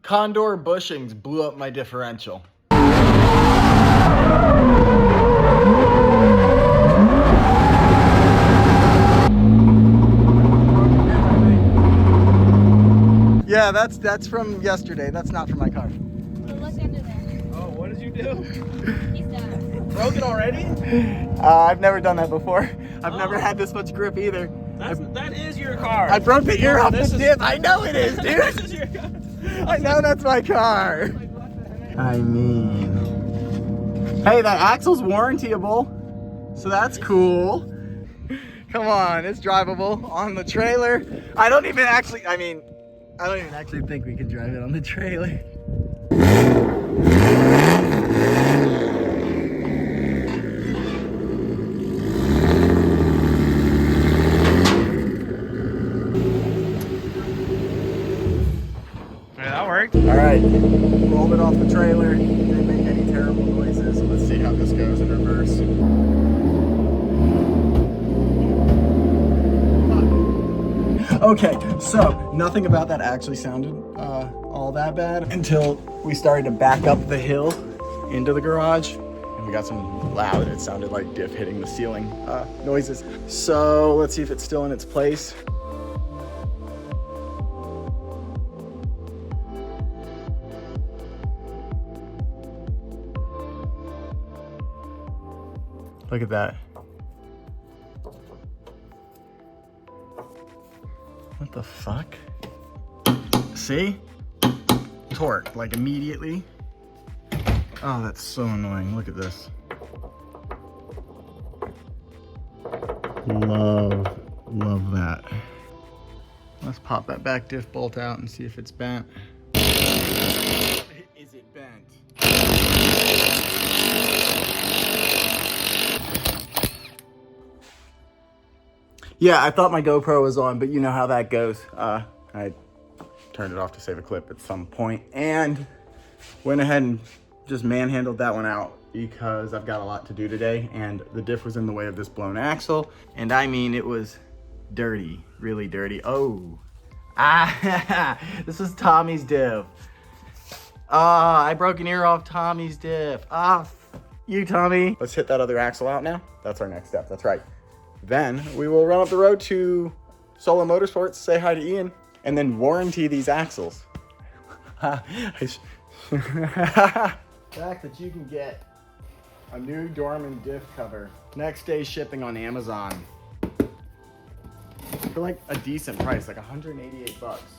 Condor Bushings blew up my differential. Yeah, that's from yesterday. That's not from my car. Look under there. Oh, what did you do? He's done. Broke it already? I've never done that before. I've never had this much grip either. That is your car. I broke the ear off the diff. I know it is, dude. This is your car. I know that's my car. I mean, hey, that axle's warrantyable, so that's cool. Come on, it's drivable on the trailer. I don't even actually think we can drive it on the trailer. That worked. All right, rolled it off the trailer. Didn't make any terrible noises. Let's see how this goes in reverse. Okay, so nothing about that actually sounded all that bad until we started to back up the hill into the garage, and we got some loud, it sounded like diff hitting the ceiling noises. So let's see if it's still in its place. Look at that. What the fuck? See? Torque, like immediately. Oh, that's so annoying. Look at this. Love that. Let's pop that back diff bolt out and see if it's bent. Is it bent? Yeah, I thought my GoPro was on, but you know how that goes. I turned it off to save a clip at some point and went ahead and just manhandled that one out because I've got a lot to do today, and the diff was in the way of this blown axle. And I mean, it was dirty, really dirty. Oh, this is Tommy's diff. I broke an ear off Tommy's diff. You, Tommy. Let's hit that other axle out now. That's our next step, that's right. Then we will run up the road to Solo Motorsports, say hi to Ian, and then warranty these axles. The fact that you can get a new Dorman diff cover next day shipping on Amazon for like a decent price, like 188 bucks.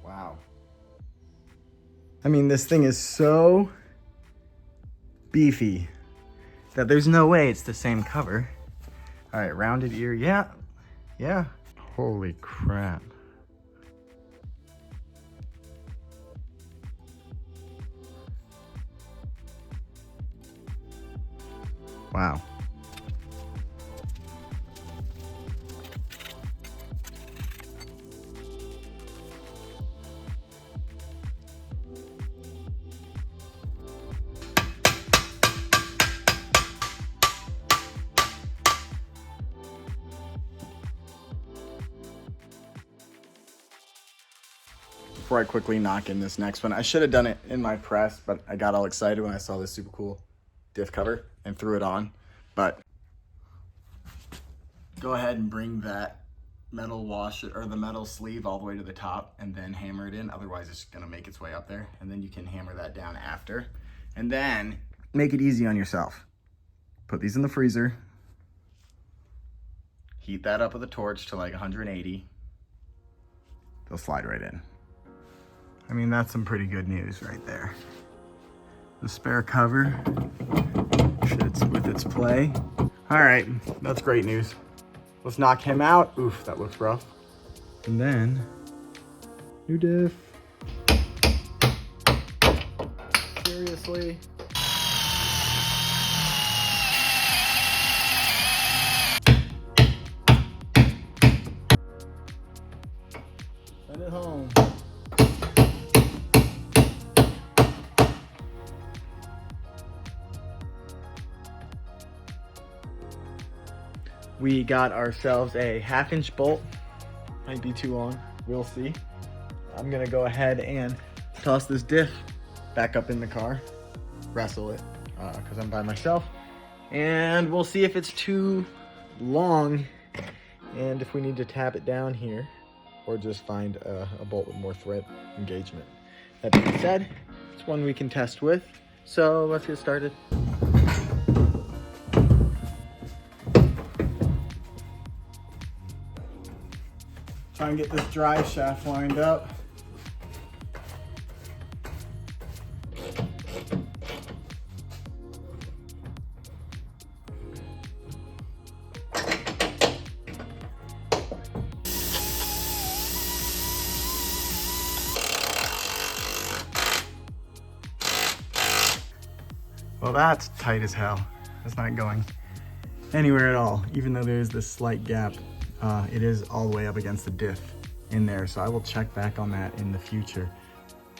Wow. I mean, this thing is so beefy that there's no way it's the same cover. All right, rounded ear, yeah. Holy crap. Wow. Before I quickly knock in this next one, I should have done it in my press, but I got all excited when I saw this super cool diff cover and threw it on. But go ahead and bring that metal washer or the metal sleeve all the way to the top and then hammer it in. Otherwise it's gonna make its way up there, and then you can hammer that down after. And then make it easy on yourself. Put these in the freezer, heat that up with a torch to like 180. They'll slide right in. I mean, that's some pretty good news right there. The spare cover fits with its play. All right, that's great news. Let's knock him out. Oof, that looks rough. And then, new diff. Seriously? Send it home. We got ourselves a 1/2-inch bolt. Might be too long, we'll see. I'm gonna go ahead and toss this diff back up in the car, wrestle it, because I'm by myself. And we'll see if it's too long and if we need to tap it down here or just find a bolt with more thread engagement. That being said, it's one we can test with. So let's get started. Try and get this drive shaft lined up. Well, that's tight as hell. That's not going anywhere at all. Even though there's this slight gap, it is all the way up against the diff in there. So I will check back on that in the future.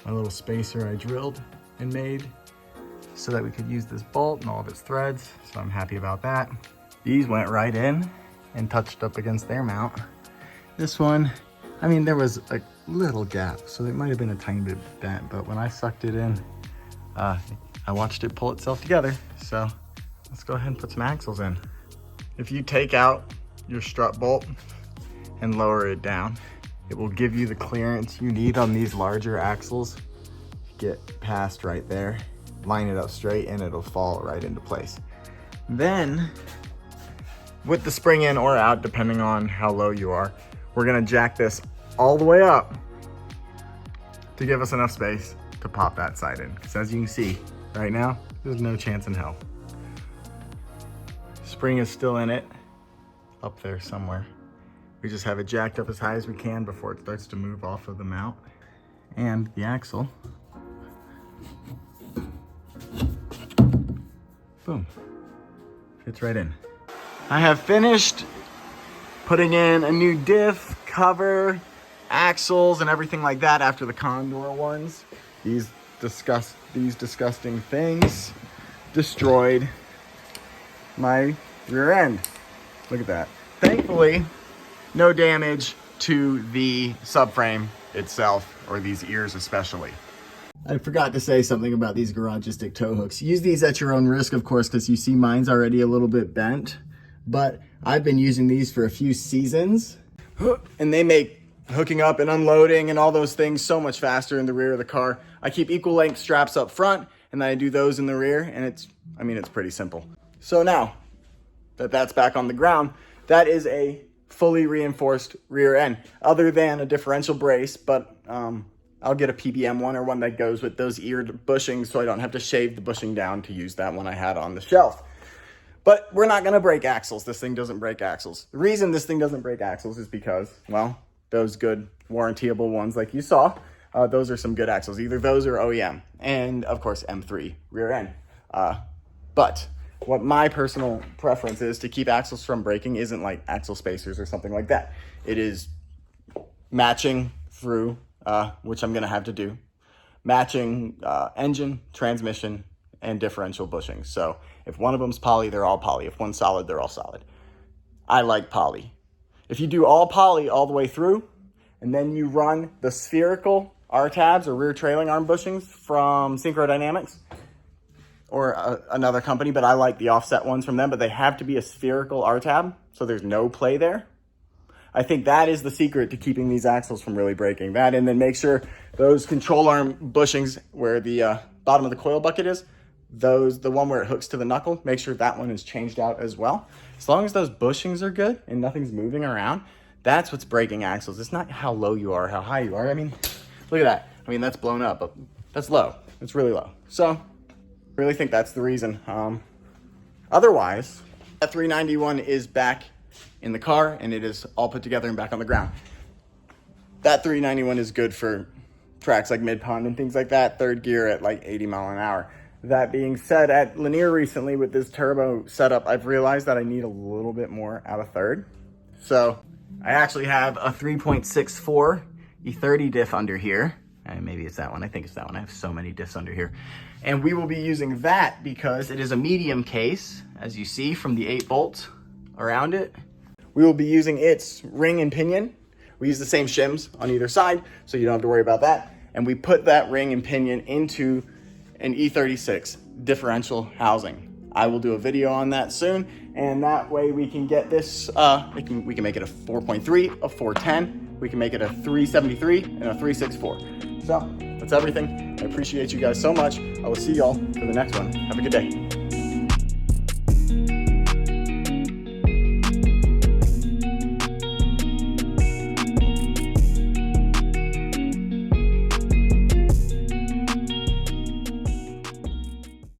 My little spacer I drilled and made so that we could use this bolt and all of its threads. So I'm happy about that. These went right in and touched up against their mount. This one, I mean, there was a little gap, so it might have been a tiny bit bent, but when I sucked it in, I watched it pull itself together. So let's go ahead and put some axles in. If you take out your strut bolt and lower it down, it will give you the clearance you need on these larger axles. Get past right there, line it up straight, and it'll fall right into place. Then, with the spring in or out, depending on how low you are, we're gonna jack this all the way up to give us enough space to pop that side in. Because as you can see, right now, there's no chance in hell. Spring is still in it, up there somewhere. We just have it jacked up as high as we can before it starts to move off of the mount. And the axle, boom, fits right in. I have finished putting in a new diff, cover, axles, and everything like that after the Condor ones. These disgusting things destroyed my rear end. Look at that. Thankfully, no damage to the subframe itself, or these ears especially. I forgot to say something about these Garagistic tow hooks. Use these at your own risk, of course, because you see mine's already a little bit bent, but I've been using these for a few seasons, and they make hooking up and unloading and all those things so much faster in the rear of the car. I keep equal length straps up front, and then I do those in the rear, and it's pretty simple. So now that that's back on the ground, that is a fully reinforced rear end, other than a differential brace, but I'll get a PBM one, or one that goes with those eared bushings, so I don't have to shave the bushing down to use that one I had on the shelf. But we're not gonna break axles. This thing doesn't break axles. The reason this thing doesn't break axles is because, well, those good warrantyable ones like you saw, those are some good axles. Either those or OEM, and of course M3 rear end. But what my personal preference is to keep axles from breaking isn't like axle spacers or something like that. It is matching through, which I'm gonna have to do, matching engine, transmission, and differential bushings. So if one of them's poly, they're all poly. If one's solid, they're all solid. I like poly. If you do all poly all the way through, and then you run the spherical R-tabs, or rear trailing arm bushings, from Synchro Dynamics, or another company, but I like the offset ones from them, but they have to be a spherical R-tab, so there's no play there. I think that is the secret to keeping these axles from really breaking. That, and then make sure those control arm bushings where the bottom of the coil bucket is, the one where it hooks to the knuckle, make sure that one is changed out as well. As long as those bushings are good and nothing's moving around, that's what's breaking axles. It's not how low you are, how high you are. I mean, look at that. I mean, that's blown up, but that's low. It's really low. So I really think that's the reason. Otherwise, that 391 is back in the car, and it is all put together and back on the ground. That 391 is good for tracks like mid-pond and things like that, third gear at like 80 mile an hour. That being said, at Lanier recently with this turbo setup, I've realized that I need a little bit more out of third. So I actually have a 3.64 E30 diff under here. And maybe it's that one. I think it's that one. I have so many diffs under here. And we will be using that because it is a medium case, as you see from the 8 bolts around it. We will be using its ring and pinion. We use the same shims on either side, so you don't have to worry about that. and we put that ring and pinion into an E36 differential housing. I will do a video on that soon, and that way we can get this, we can make it a 4.3, a 410, we can make it a 373, and a 364. So that's everything. I appreciate you guys so much. I will see y'all for the next one. Have a good day.